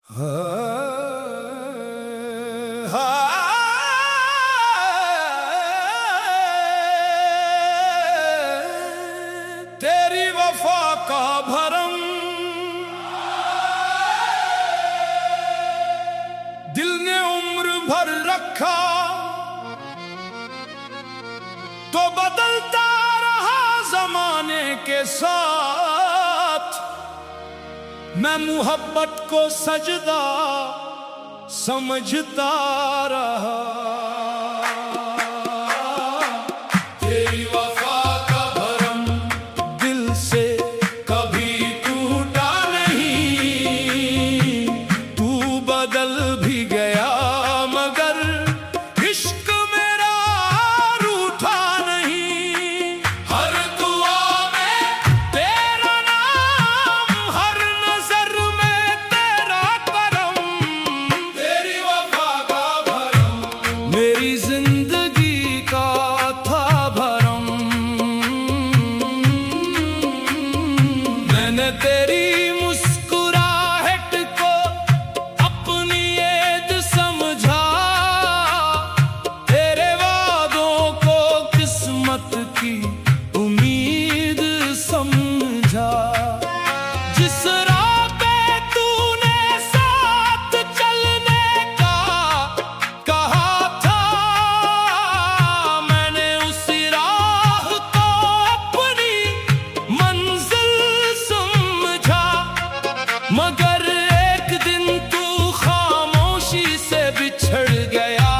तेरी वफा का भरम दिल ने उम्र भर रखा तो बदलता रहा जमाने के साथ। मैं मोहब्बत को सजदा समझता रहा। तेरी वफा का भरम दिल से कभी टूटा नहीं। तू बदल भी गया मगर इश्क मेरा रूठा नहीं। हर दुआ में तेरा नाम, हर नजर में तेरा करम। तेरी वफा का भरम मेरी जिंदगी का था भरम। मैंने तेरी मुस्कुराहट को अपनी ऐद समझा। तेरे वादों को किस्मत की उम्मीद समझा। जिस राह पे तूने साथ चलने का कहा था, मैंने उसी राह को अपनी मंजिल समझा। मगर एक दिन तू खामोशी से बिछड़ गया।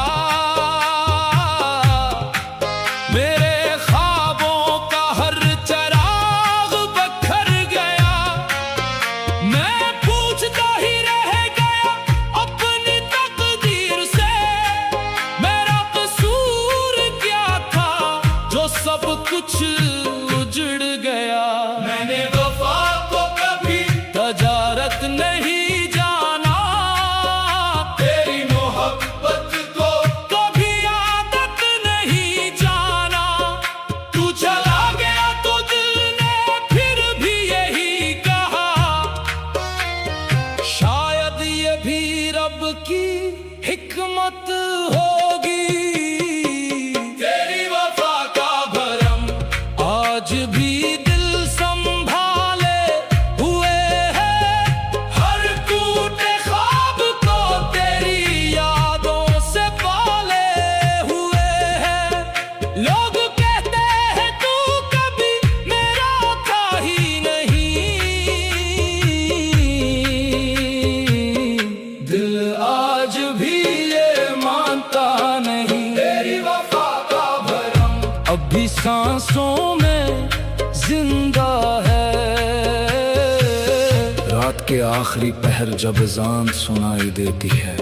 मेरे ख्वाबों का हर चराग बखर गया। मैं पूछता ही रह गया अपनी तकदीर से, मेरा कसूर क्या था जो सब कुछ उजड़ गया। मैंने वफा को कभी तजारत नहीं जाना। तेरी मोहब्बत को कभी आदत नहीं जाना। तू चला गया तो दिल ने फिर भी यही कहा, शायद ये भी रब की हिकमत होगी। तेरी वफा का भरम आज भी दिल संभाले हुए है। हर टूटे ख्वाब को तेरी यादों से पाले हुए है। लोग कहते हैं तू कभी मेरा था ही नहीं। दिल आज भी ये मानता नहीं। तेरी वफा का भरम अब भी सांसों में जिंदा है। रात के आखिरी पहर जब अज़ान सुनाई देती है,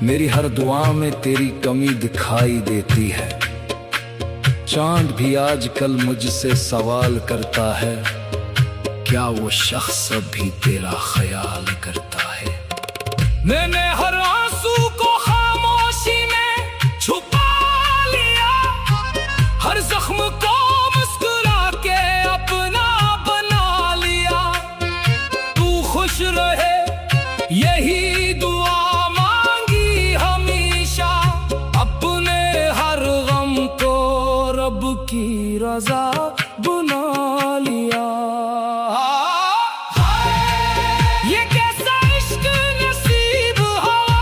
मेरी हर दुआ में तेरी कमी दिखाई देती है। चांद भी आजकल मुझसे सवाल करता है, क्या वो शख्स अब भी तेरा ख्याल करता है। मैंने हर आंसू को खामोशी में छुपा लिया। हर जख्म को मुस्कुरा के अपना बना लिया। तू खुश रहे यही दुआ मांगी हमेशा। अपने हर गम को रब की रजा बना लिया। ये कैसा इश्क नसीब हवा,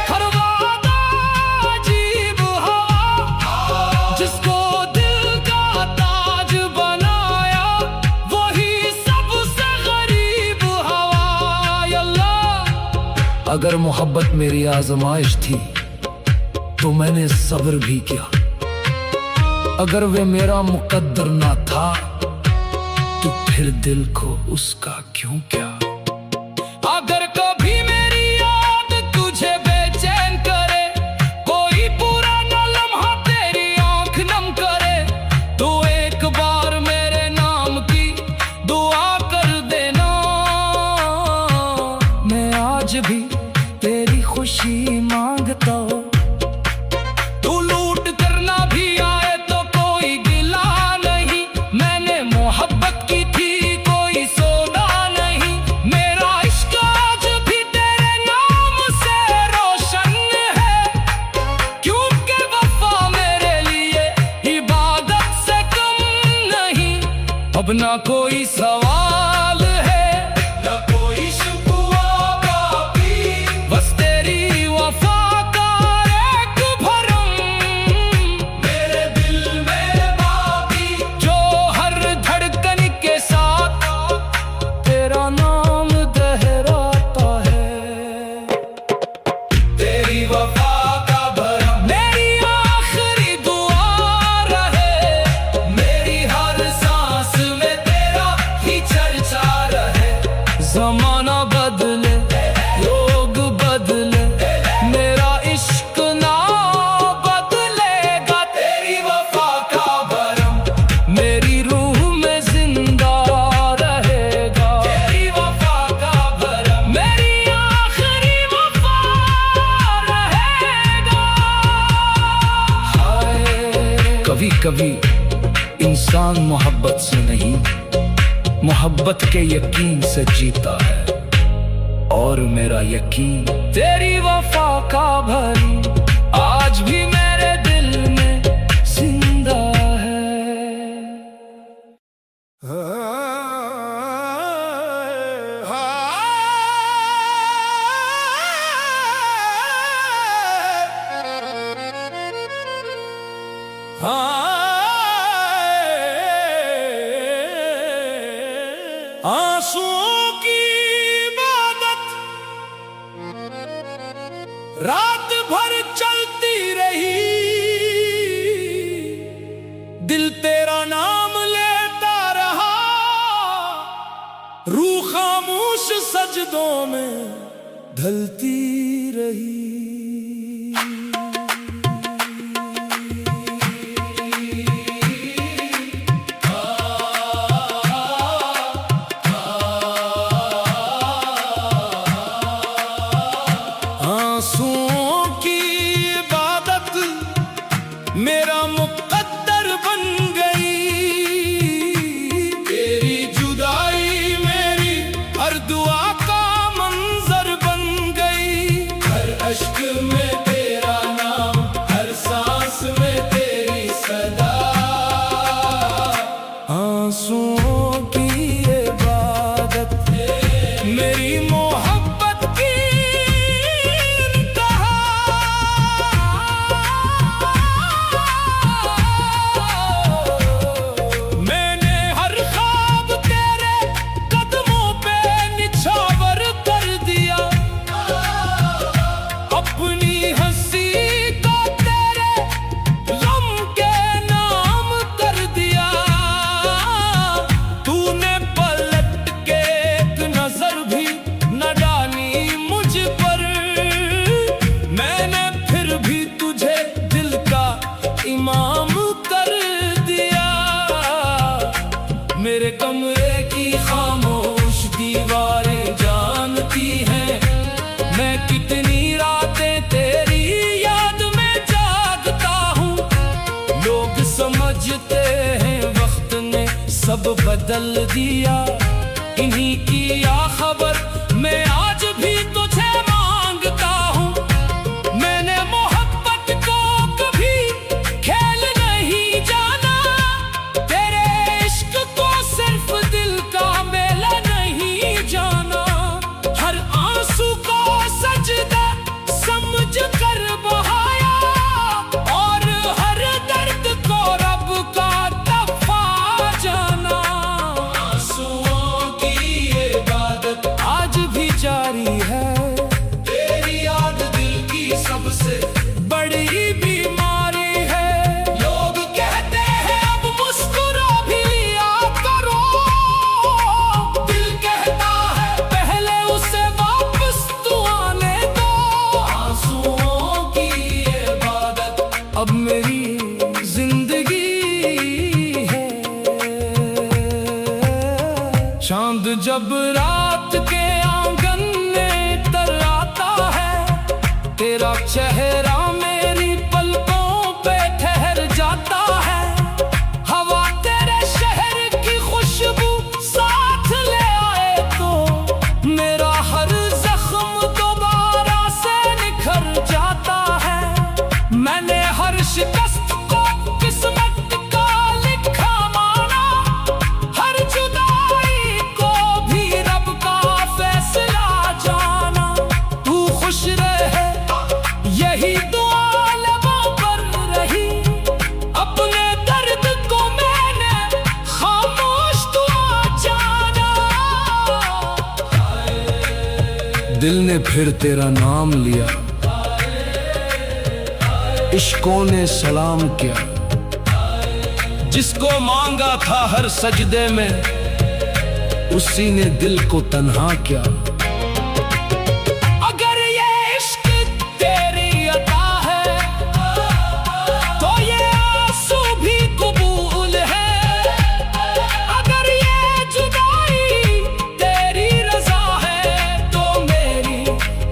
हर वादा अजीब हवा। जिसको दिल का ताज बनाया वही सबसे गरीब हवा। या अल्लाह, अगर मोहब्बत मेरी आजमाइश थी तो मैंने सब्र भी किया। अगर वे मेरा मुकद्दर ना था तो फिर दिल को उसका क्यों क्या। अगर कभी मेरी याद तुझे बेचैन करे, कोई पुराना लम्हा तेरी आंख नम करे, तो एक बार मेरे नाम की दुआ कर देना। मैं आज भी तेरी खुशी मांगता हूँ। तू लूट करना भी आए तो कोई गिला नहीं। मैंने मोहब्बत की थी कोई सोना नहीं। मेरा इश्क ना कोई सवाल है ना कोई शिकवा बाकी, बस तेरी वफा का एक भरम मेरे दिल में बाकी। जो हर धड़कन के साथ तेरा नाम दोहराता है, तेरी वफा का भरम मेरी आखिरी दुआ रहे, मेरी हर सांस में तेरा ही चर्चा रहे। जमाना बदले लोग बदले, मेरा इश्क ना बदलेगा, तेरी वफा का भरम मेरी रूह में जिंदा रहेगा, तेरी वफा का भरम मेरी आखिरी वफा रहेगा। हाय कभी कभी इंसान मोहब्बत से नहीं, मोहब्बत के यकीन से जीता है, और मेरा यकीन तेरी वफा का भरी आज भी मेरे दिल में जिंदा है। आंसुओं की इबादत रात भर चलती रही, दिल तेरा नाम लेता रहा, रूह खामोश सजदों में ढलती रही। आंसुओं की इबादत मेरा मुकद्दर बन गई, तेरी जुदाई मेरी हर दुआ का मंजर बन गई। हर अश्क में तेरा नाम, हर सांस में तेरी सदा, आंसुओं की इबादत मेरी मोहब्बत की इमाम कर दिया। मेरे कमरे की खामोश दीवारें जानती हैं, मैं कितनी रातें तेरी याद में जागता हूँ। लोग समझते हैं वक्त ने सब बदल दिया, इन्हीं की या खबर मैं आज भी तुझे मांगता हूँ। मैंने मोहब्बत को कभी खेल नहीं जाना, तेरे इश्क को सिर्फ दिल का मेला नहीं जाना। हर आंसू को सजदा समझ कर बहाया, और हर दर्द को रब का दफा जाना। आंसू दिल ने फिर तेरा नाम लिया, इश्कों ने सलाम किया। जिसको मांगा था हर सजदे में, उसी ने दिल को तन्हा किया। अगर ये इश्क तेरी अता है, तो ये आंसू भी कबूल है। अगर ये जुदाई तेरी रजा है, तो मेरी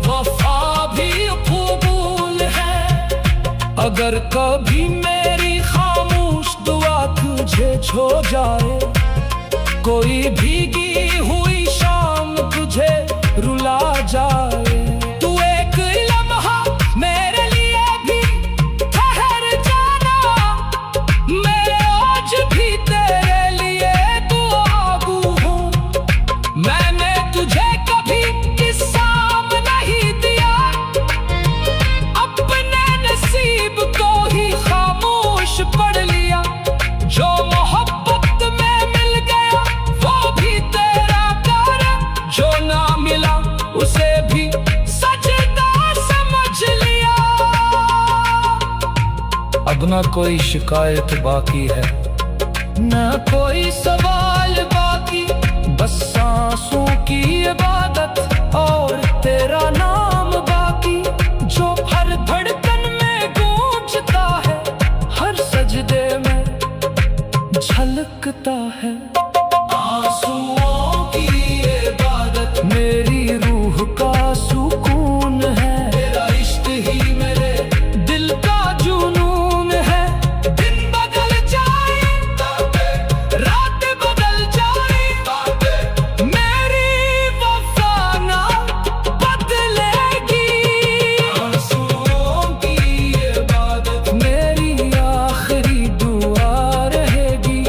वफा भी कबूल है। अगर कभी मेरी खामोश दुआ तुझे छो जाए, कोई भीगी हुई शाम तुझे रुला जाए, तू एक लम्हा मेरे लिए भी ठहर जाना। मैं आज भी तेरे लिए दुआगू हूँ। मैंने तुझे कभी किस्साम नहीं दिया, अपने नसीब को ही खामोश पढ़ लिया। जो मोहब्बत में मिल गया वो भी तेरा कर, जो ना मिला उसे भी सजदा समझ लिया। अब ना कोई शिकायत बाकी है, न कोई सवाल बाकी, बस सांसों की इबादत और तेरा नाम बाकी, जो हर धड़कन में गूंजता है, हर सजदे में झलकता है। आंसुओं की इबादत मेरी रूह का सुकून है, तेरा इश्क ही मेरे दिल का जुनून है। दिन बदल जाए, रात बदल जाए, मेरी वफा ना बदलेगी। आंसुओं की इबादत मेरी आखिरी दुआ रहेगी,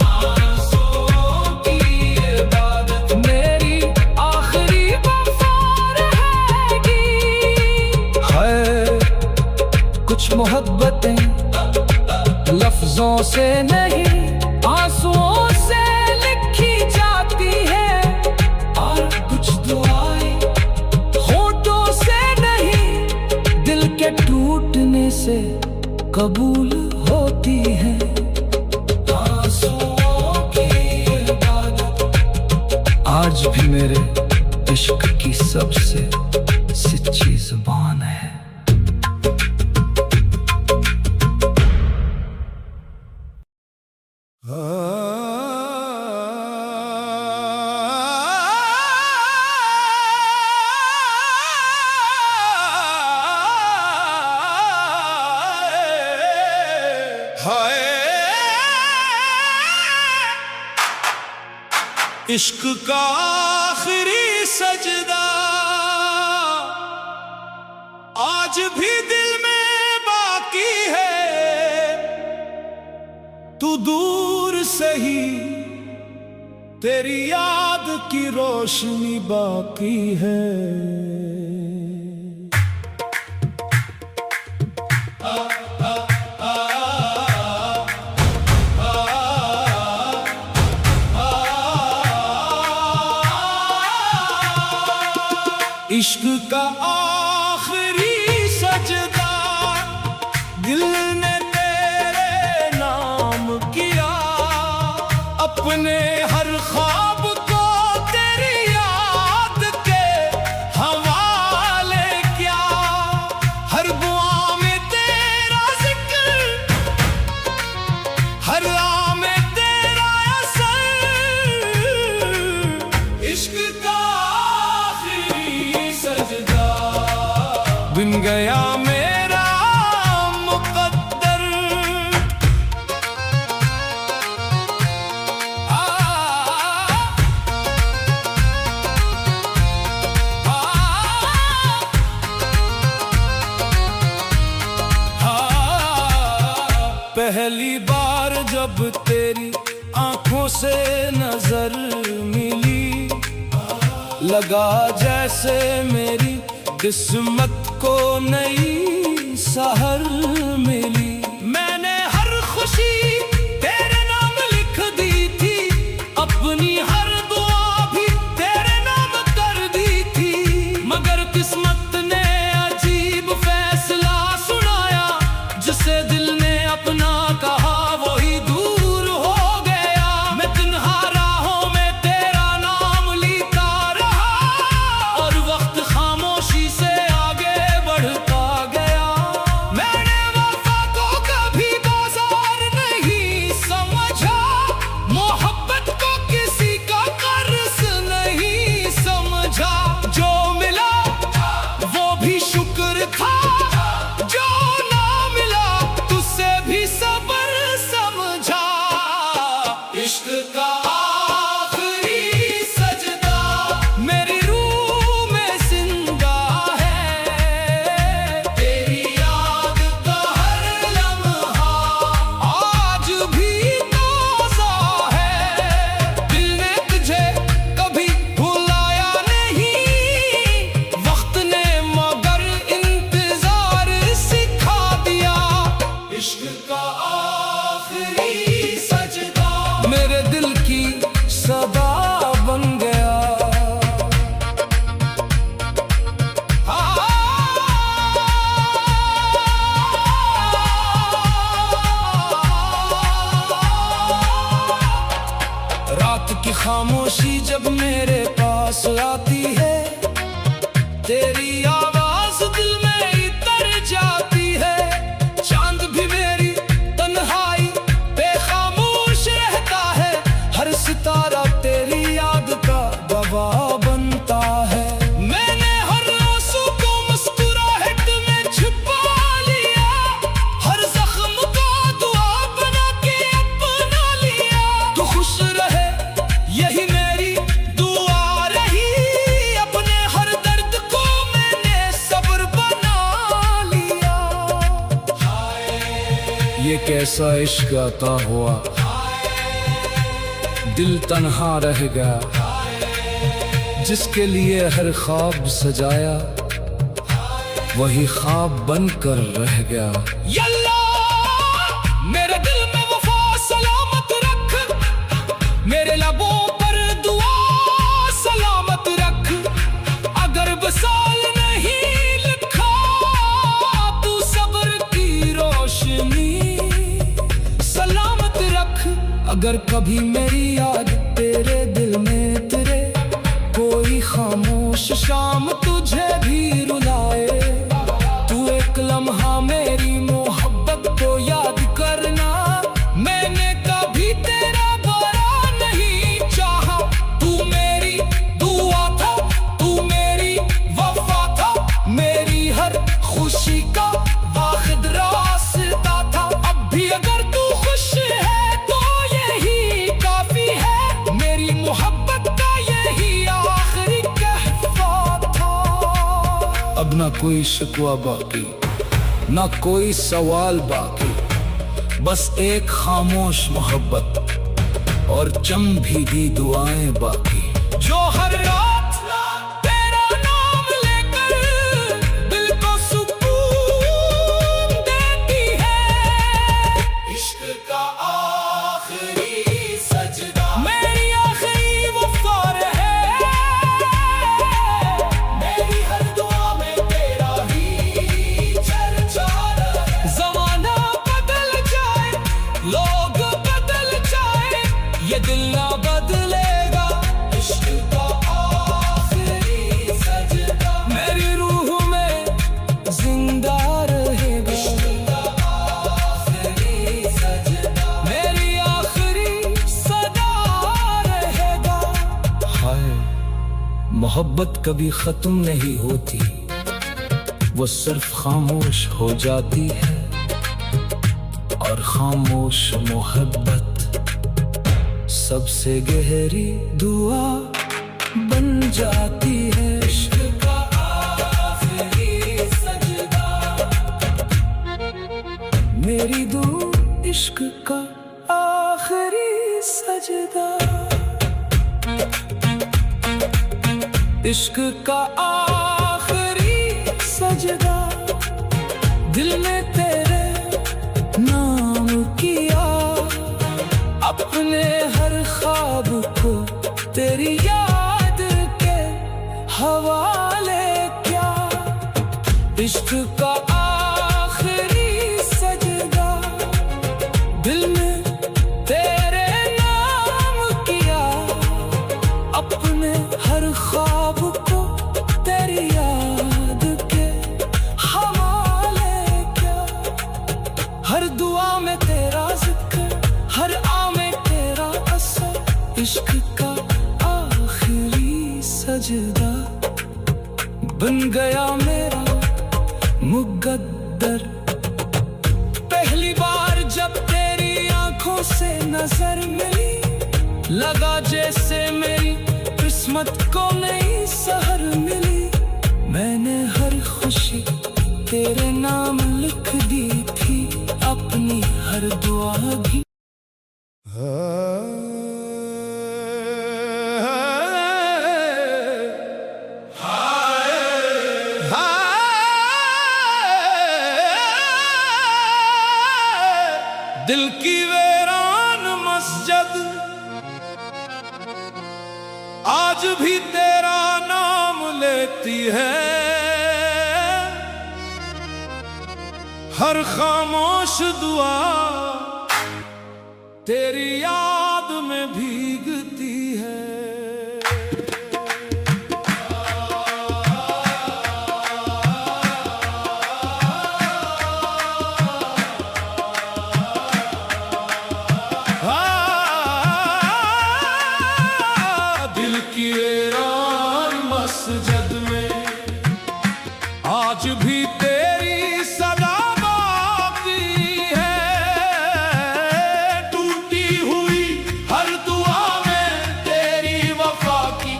आंसुओं की इबादत मेरी आखिरी वफा रहेगी। है कुछ मोहब्बतें लफ्जों से नहीं, आंसुओं से लिखी जाती है, और कुछ दुआएं होठों से नहीं, दिल के टूटने से कबूल होती है। आंसुओं की इबादत आज भी मेरे इश्क की सबसे सच्ची जुबान है। इश्क का आखिरी सजदा आज भी दिल में बाकी है। तू दूर से ही तेरी याद की रोशनी बाकी है। इश्क का आखिरी सजदा दिल ने तेरे नाम किया, अपने हर ख्वाब को तेरी याद के हवाले किया। हर दुआ में तेरा जिक्र, हर आ में तेरा असर। इश्क का आखिरी सजदा बिन गया मेरा मुकद्दर। पहली बार जब तेरी आंखों से नजर मिली, लगा जैसे मेरी किस्मत को नई सहर मिली। मैंने हर खुशी तेरे नाम लिख दी थी, अपनी हर दुआ भी तेरे नाम कर दी थी। मगर खामोशी जब मेरे पास आती है, तेरी आवाज दिल में उतर जाती है। चांद भी मेरी तन्हाई पे खामोश रहता है, हर सितारा तेरी याद का गवाह बनता है। मैंने हर आंसू को मुस्कुराहट में छुपा लिया, हर जख्म को दुआ बना के अपना लिया। तू खुश रहे यही मेरी दुआ रही, अपने हर दर्द को मैंने सब्र बना लिया। ये कैसा इश्क अता हुआ, दिल तन्हा रह गया। जिसके लिए हर ख्वाब सजाया, वही ख्वाब बनकर रह गया। यल्ला मेरे दिल में वफा सलामत रख, मेरे लबों पर दुआ सलामत रख। अगर वसाल नहीं लिखा, तू सब्र की रोशनी सलामत रख। अगर कभी मेरी याद तेरे दिल में तेरे, कोई खामोश शाम तुझे भी रुलाए, तू एक लम्हा मेरी मोहब्बत को याद करना। मैंने कभी तेरा बुरा नहीं चाहा, तू मेरी दुआ था, तू मेरी वफा था, मेरी हर खुशी का वाहिद रास्ता था। अब भी अगर तू खुश है तो यही काफी है, मेरी मोहब्बत का यही आखिरी कहता था। अब ना कोई शिकवा बाकी, ना कोई सवाल बाकी, बस एक खामोश मोहब्बत और चम भीगी दुआएं बाकी। जो हर रात तेरा नाम लेकर दिल को सुकून देती है। इश्क का आखिरी सजदा मेरी आखिरी वफा है, मेरी हर दुआ में तेरा ही चर्चा रहे। ज़माना बदल जाए, लोग बदल जाए, ये दिल ना बदलेगा। इश्क का आखिरी सजदा मेरी रूह में जिंदा रहेगा। इश्क का आखिरी सजदा मेरी आखिरी सदा रहेगा। हाय मोहब्बत कभी खत्म नहीं होती, वो सिर्फ खामोश हो जाती है। और खामोश मोहब्बत सबसे गहरी दुआ बन जाती है। इश्क का आखिरी सजदा मेरी इश्क का आखिरी सजदा। इश्क का आखिरी सजदा, दिल में तेरे नाम किया, अपने हर ख्वाब को तेरी याद के हवाले किया। इश्क का आखिरी सजदा, दिल में तेरे नाम किया, अपने हर ख्वाब को तेरी याद के हवाले किया। हर दुआ में तेरा जिक्र, हर आ में तेरा असर। इश्क का आखिरी सजदा बन गया मेरा मुकद्दर। पहली बार जब तेरी आंखों से नजर मिली, लगा जैसे मेरी किस्मत को नई सहर मिली। मैंने हर खुशी तेरे नाम लिख दी थी, अपनी हर दुआ भी। दिल की वीरान मस्जिद आज भी तेरा नाम लेती है, हर खामोश दुआ तेरी याद में भीगती है। मस्जिद में। आज भी तेरी सदा बाकी है, टूटी हुई हर दुआ में तेरी वफा की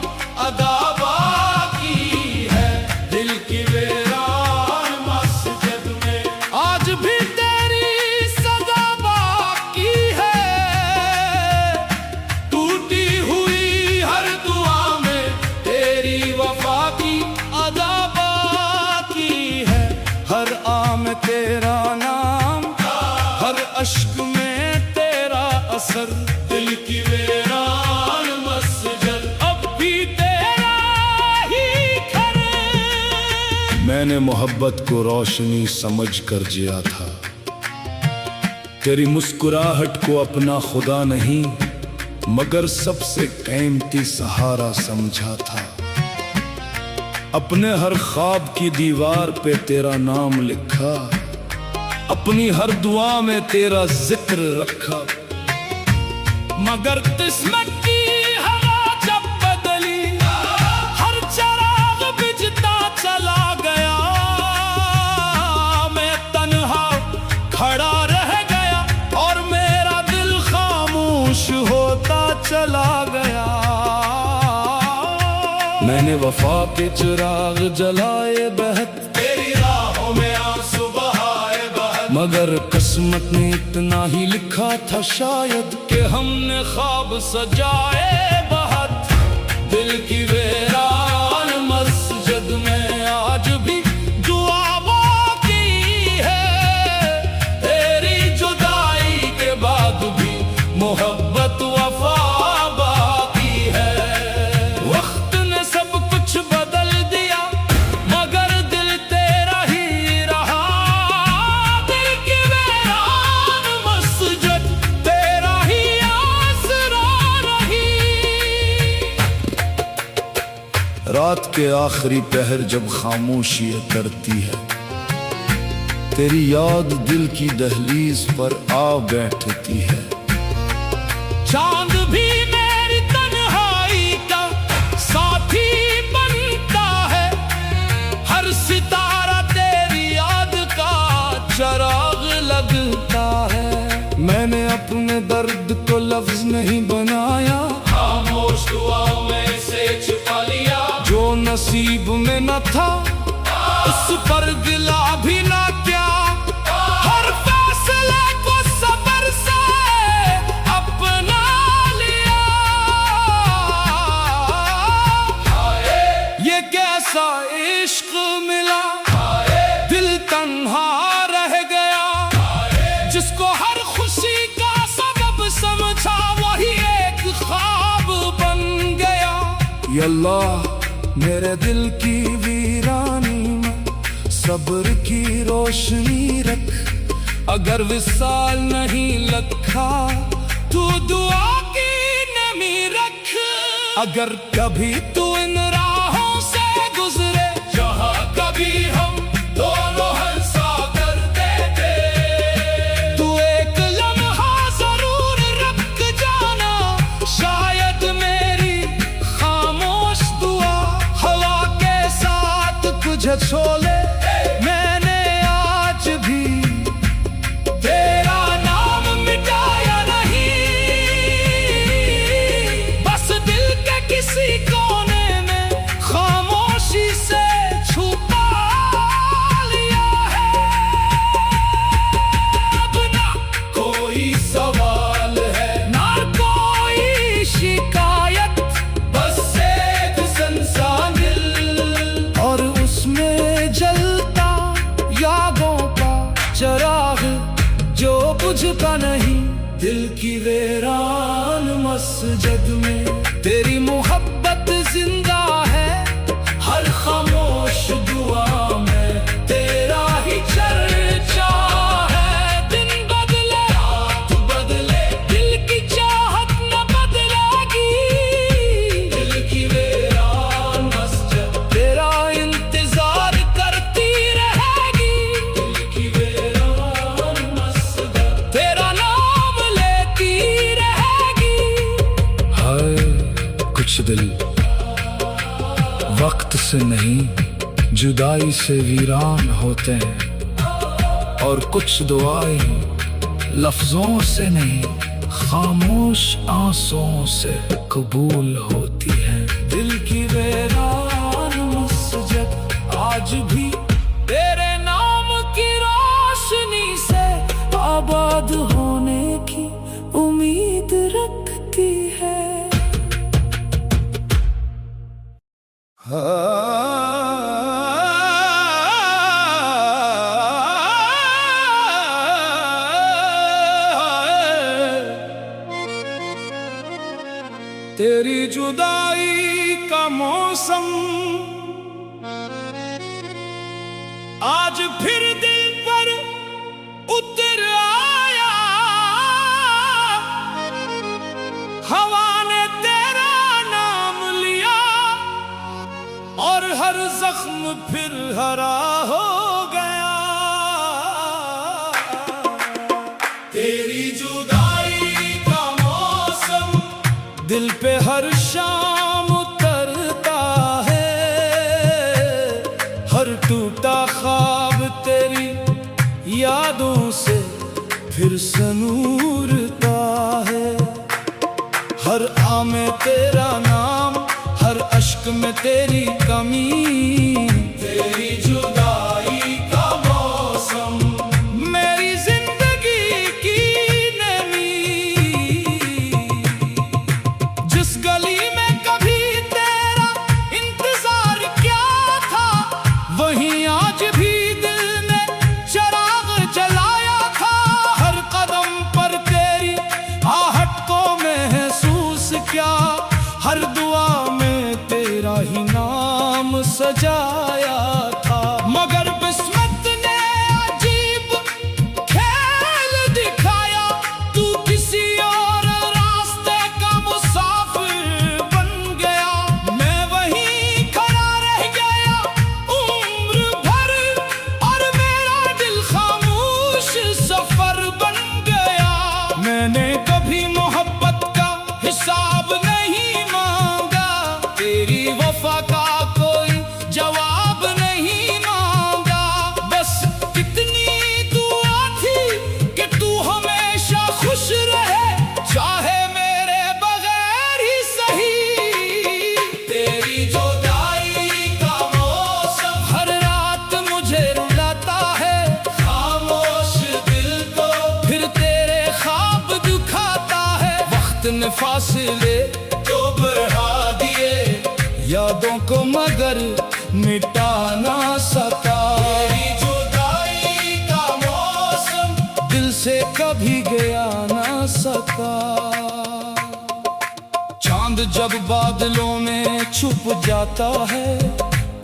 अदा बाकी है। दिल की वीरान मस्जिद में आज भी तेरी सदा बाकी है, टूटी हुई हर दुआ में तेरी वफा की अदा बाकी है। हर आम तेरा नाम, हर अश्क में तेरा असर। दिल की वीरान मस्जिद अब भी तेरा ही घर। मैंने मोहब्बत को रोशनी समझ कर जिया था, तेरी मुस्कुराहट को अपना खुदा नहीं मगर सबसे कीमती सहारा समझा था। अपने हर ख्वाब की दीवार पे तेरा नाम लिखा, अपनी हर दुआ में तेरा जिक्र रखा। मगर किस्मत की हवा जब बदली, हर चिराग बुझता चला गया। मैं तन्हा खड़ा रह गया और मेरा दिल खामोश होता चला गया। मैंने वफा के चिराग जलाए बहत, तेरी राहों में आंसू बहाए बहत। मगर किस्मत ने इतना ही लिखा था शायद कि हमने ख्वाब सजाए बहुत। दिल की वीरान मस्जिद में आज भी दुआ बाकी है, तेरी जुदाई के बाद भी मोहब्बत वफा बाकी है। वक्त ने सब कुछ बदल दिया मगर दिल तेरा ही रहा। दिल की वीरान मस्जिद तेरा ही आसरा रही। रात के आखिरी पहर जब खामोशी करती है, तेरी याद दिल की दहलीज पर आ बैठती है। चांद भी मेरी तन्हाई का साथी बनता है, हर सितारा तेरी याद का चिराग लगता है। मैंने अपने दर्द को लफ्ज नहीं बनाया, खामोश दुआओं में से छुपा लिया। जो नसीब में न था उस पर गिला भी ना क्या। हर फैसले को सब्र से अपना लिया। ये कैसा इश्क मिला, दिल तन्हा रह गया। जिसको हर खुशी का सबब समझा वही एक ख्वाब बन गया। या अल्लाह मेरे दिल की वीरानी में सब्र की रोशनी रख। अगर विसाल नहीं लखा तू दुआ की नमी रख। अगर कभी तू इन राहों से गुजरे जहां कभी हम दोनों हंसा करते थे, तू एक लम्हा जरूर रख जाना। शायद मेरी खामोश दुआ हवा के साथ तुझे छोले। मैंने आज भी तेरा नाम मिटाया नहीं, बस दिल के किसी कोने में खामोशी से छुपा लिया है। अब ना कोई सवाल है ना कोई शिकायत, बस एक संसान दिल और उसमें जलता यादों का चिराग जो बुझता नहीं। दिल की वीरान मस्जिद में तेरी मोहब्बत जिंदा है। हर खामोश दुआ में तेरा ही चर्चा है। दिन बदले रात बदले दिल की चाहत न बदलेगी। दिल की वीरान मस्जिद तेरा इंतजार करती रहेगी। दिल की वीरान मस्जिद तेरा नाम लेती रहेगी। हाय कुछ दिल वक्त से नहीं जुदाई से वीरान होते हैं, और कुछ दुआएं लफ्जों से नहीं खामोश आंसुओं से कबूल होती है। दिल की वीरान मस्जिद आज भी तेरे नाम की रोशनी से आबाद होने की उम्मीद रखती है। तेरी जुदाई का मौसम आज फिर दिल पर उतर आया। हवा ने तेरा नाम लिया और हर जख्म फिर हरा हो गया। तेरी जुदाई का मौसम दिल पे हर शाम उतरता है, हर टूटा ख्वाब तेरी यादों से फिर सनूरता है। हर आ में तेरा नाम, हर अश्क में तेरी कमी। तेरी जुदाई का मौसम मेरी जिंदगी की नमी। जिस गली में कभी तेरा इंतजार क्या था, वहीं आज भी दिल ने चिराग जलाया था। हर कदम पर तेरी आहट को महसूस क्या, हर दुआ में तेरा ही नाम सजाया था। मगर किस्मत ने अजीब खेल दिखाया, तू किसी और रास्ते का मुसाफिर बन गया। मैं वहीं खड़ा रह गया उम्र भर, और मेरा दिल खामोश सफर बन गया। मैंने कभी मोहब्बत का हिसाब नहीं मांगा, तेरी वफा का कोई जवाब नहीं मांगा। बस इतनी दुआ थी कि तू हमेशा खुश रहे, चाहे मेरे बगैर ही सही। तेरी जुदाई का मौसम हर रात मुझे रुलाता है, खामोश दिल को फिर तेरे ख्वाब दुखाता है। वक्त ने फासले तो बढ़ा दिए यादों को, मगर मिटा ना सका। तेरी जुदाई का मौसम दिल से कभी गया ना सका। चांद जब बादलों में छुप जाता है,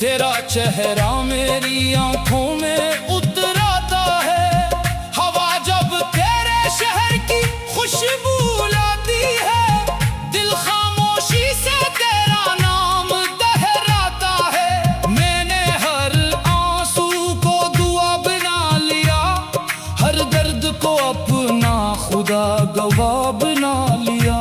तेरा चेहरा मेरी आंखों में उतर आता है। हवा जब तेरे शहर की खुशबू लाती है, दिल खामोशी से तेरा नाम दोहराता है। मैंने हर आंसू को दुआ बना लिया, हर दर्द को अपना खुदा गवाह बना लिया।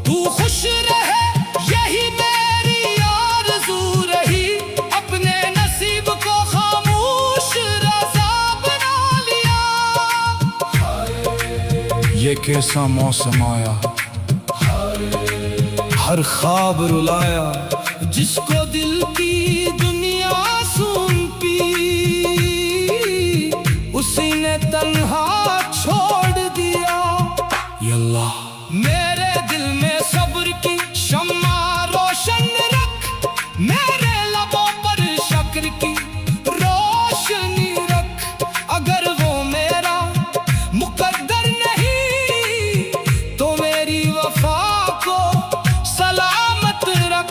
तू खुश रहे यही मेरी आरज़ू रही, अपने नसीब को खामोश रज़ा बना लिया। ये कैसा मौसम आया, हर ख्वाब रुलाया। जिसको दिल की दुनिया सौंपी, उसी ने तन्हा छोड़ दिया। यल्लाह मेरे दिल में सब्र की शम्मा रोशन रख, मेरे लबों पर शक्र की रोशनी रख। अगर वो मेरा मुकद्दर नहीं, तो मेरी वफा को सलामत रख।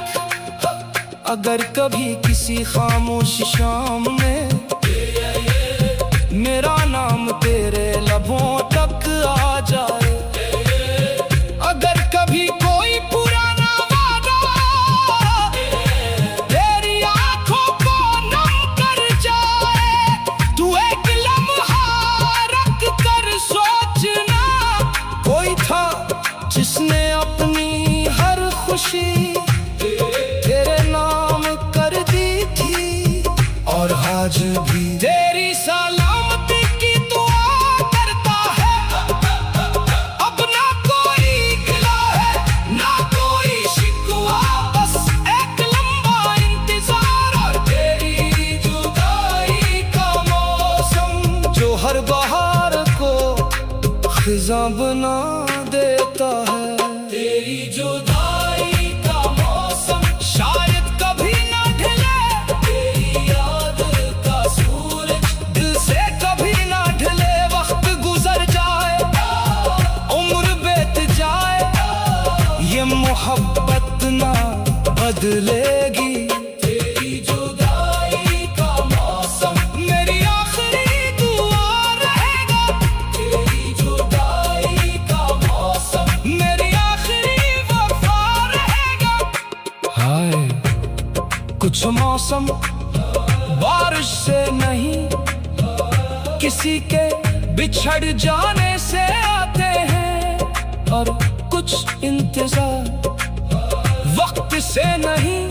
अगर कभी किसी खामोश शाम में मेरा नाम तेरे लबों तक आ जाए, अगर कभी कोई पुराना वादा तेरी आंखों को नम कर जाए, तू एक लम्हा रख कर सोचना। कोई था जिसने अपनी हर खुशी तेरे नाम कर आज भी तेरी सलामती की दुआ करता है। अब ना कोई गिला है ना कोई शिकवा, बस एक लंबा इंतजार और तेरी जुदाई का मौसम जो हर बहार को खिज़ां बना देता है। तेरी जुदाई का मौसम शायद कभी ना ढले, तेरी याद का सूरज दिल से कभी ना ढले। वक्त गुजर जाए, उम्र बीत जाए, ये मोहब्बत ना बदलेगी। तेरी जुदाई का मौसम मेरी आखिरी दुआ रहेगा। तेरी जुदाई का मौसम मेरी आखिरी वफा रहेगा। हाय कुछ मौसम बारिश से नहीं, किसी के बिछड़ जाने से आते हैं। और कुछ इंतजार वक्त से नहीं,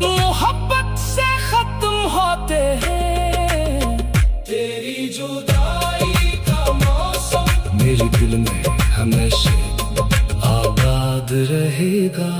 मोहब्बत से खत्म होते हैं। तेरी जुदाई का मौसम मेरे दिल में हमेशा आबाद रहेगा।